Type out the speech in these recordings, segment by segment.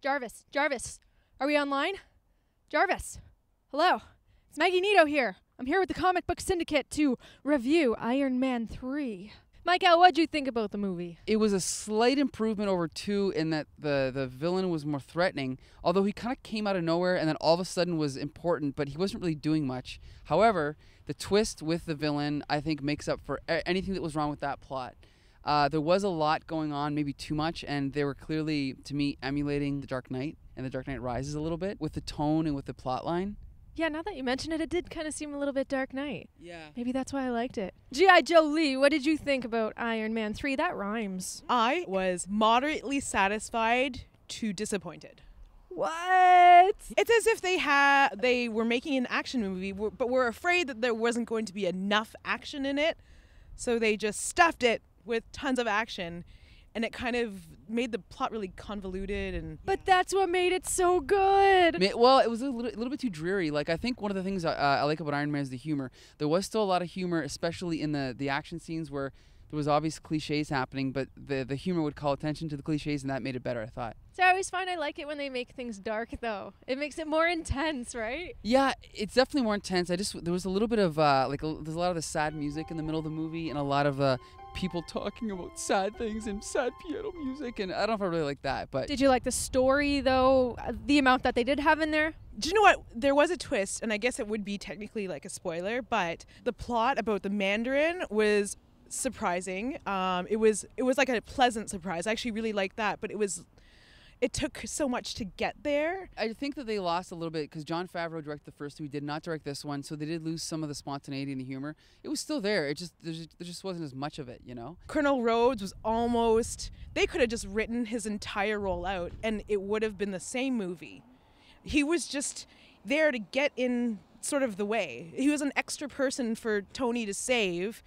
Jarvis, Jarvis, are we online? Jarvis, hello. It's Maggie Nito here. I'm here with the Comic Book Syndicate to review Iron Man 3. Michael, what'd you think about the movie? It was a slight improvement over 2 in that the villain was more threatening, although he kind of came out of nowhere and then all of a sudden was important, but he wasn't really doing much. However, the twist with the villain, I think, makes up for anything that was wrong with that plot. There was a lot going on, maybe too much, and they were clearly, to me, emulating The Dark Knight and The Dark Knight Rises a little bit with the tone and with the plot line. Yeah, now that you mention it, it did kind of seem a little bit Dark Knight. Yeah. Maybe that's why I liked it. G.I. Joe Lee, what did you think about Iron Man 3? That rhymes. I was moderately satisfied to disappointed. What? It's as if they were making an action movie, but were afraid that there wasn't going to be enough action in it, so they just stuffed it with tons of action. And it kind of made the plot really convoluted. But that's what made it so good. Well, it was a little bit too dreary. Like, I think one of the things I like about Iron Man is the humor. There was still a lot of humor, especially in the action scenes where there was obvious cliches happening, but the humor would call attention to the cliches, and that made it better, I thought. So I always find I like it when they make things dark, though. It makes it more intense, right? Yeah, it's definitely more intense. there was a little bit of, there's a lot of the sad music in the middle of the movie, and a lot of people talking about sad things and sad piano music, and I don't know if I really like that, but... Did you like the story, though, the amount that they did have in there? Do you know what? There was a twist, and I guess it would be technically like a spoiler, but the plot about the Mandarin was surprising. It was like a pleasant surprise. I actually really liked that, but it took so much to get there. I think that they lost a little bit because Jon Favreau directed the first two. He did not direct this one, so they did lose some of the spontaneity and the humor. It was still there. There just wasn't as much of it, you know? Colonel Rhodes was almost... They could have just written his entire role out, and it would have been the same movie. He was just there to get in sort of the way. He was an extra person for Tony to save,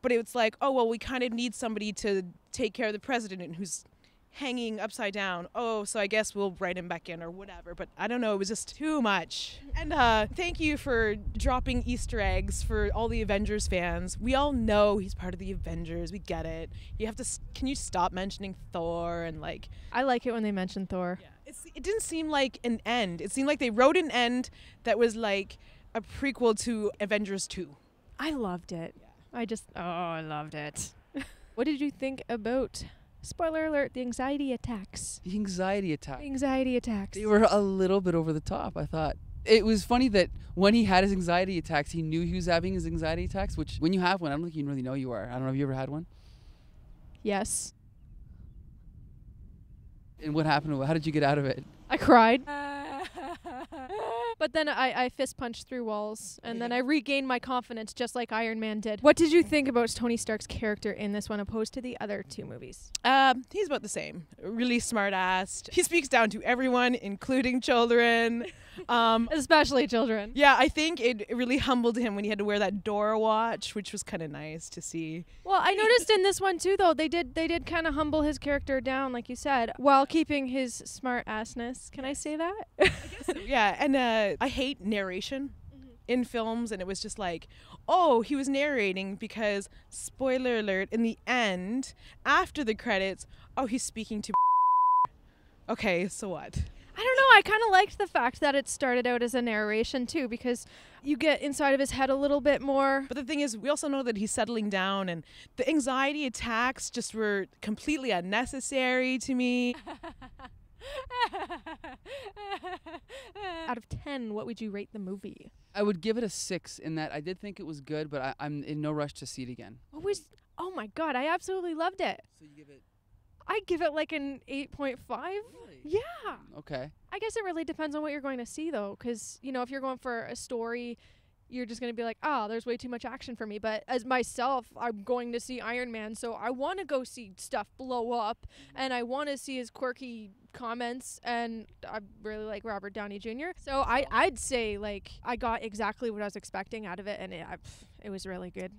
but it was like, oh, well, we kind of need somebody to take care of the president who's hanging upside down. Oh, so I guess we'll write him back in or whatever. But I don't know, it was just too much. And thank you for dropping Easter eggs for all the Avengers fans. We all know he's part of the Avengers. We get it. You have to. Can you stop mentioning Thor and like? I like it when they mention Thor. Yeah. It didn't seem like an end. It seemed like they wrote an end that was like a prequel to Avengers 2. I loved it. Yeah. I loved it. What did you think about... Spoiler alert, the anxiety attacks. The anxiety attack. The anxiety attacks. They were a little bit over the top, I thought. It was funny that when he had his anxiety attacks, he knew he was having his anxiety attacks, which when you have one, I don't think you really know you are. I don't know, have you ever had one? Yes. And what happened? How did you get out of it? I cried. But then I fist punched through walls, and then I regained my confidence just like Iron Man did. What did you think about Tony Stark's character in this one opposed to the other two movies? He's about the same. Really smart-assed. He speaks down to everyone, including children. Especially children. Yeah, I think it really humbled him when he had to wear that Dora watch, which was kind of nice to see. Well, I noticed in this one too, though, they did kind of humble his character down, like you said, while keeping his smart-assness. Can I say that? I guess so. Yeah, and I hate narration in films, and it was just like, oh, he was narrating because, spoiler alert, in the end, after the credits, oh, he's speaking to Okay, so what? I don't know. I kind of liked the fact that it started out as a narration too, because you get inside of his head a little bit more. But the thing is, we also know that he's settling down, and the anxiety attacks just were completely unnecessary to me. Out of 10, what would you rate the movie? I would give it a 6 in that I did think it was good, but I'm in no rush to see it again. Oh my God, I absolutely loved it. So you give it... I'd give it like an 8.5. Really? Yeah. Okay. I guess it really depends on what you're going to see, though, because, you know, if you're going for a story, you're just going to be like, oh, there's way too much action for me. But as myself, I'm going to see Iron Man, so I want to go see stuff blow up, and I want to see his quirky comments, and I really like Robert Downey Jr. So I'd say, like, I got exactly what I was expecting out of it, and it was really good.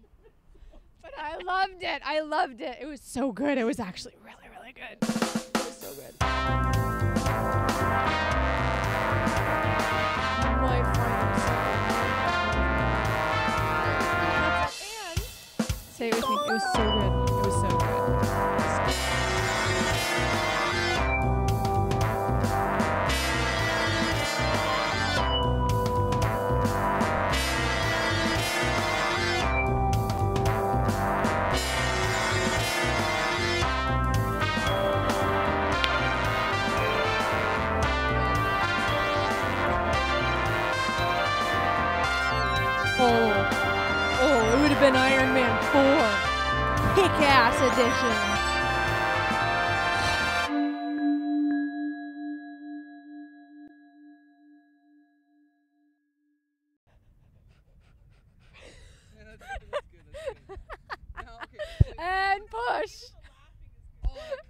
But I loved it. I loved it. It was so good. It was actually really, really good. It was so good. My friends. And say it with me. It was so good. It was so good. been Iron Man 4. Kick-Ass Edition. That's good. Now, okay. And push. Oh,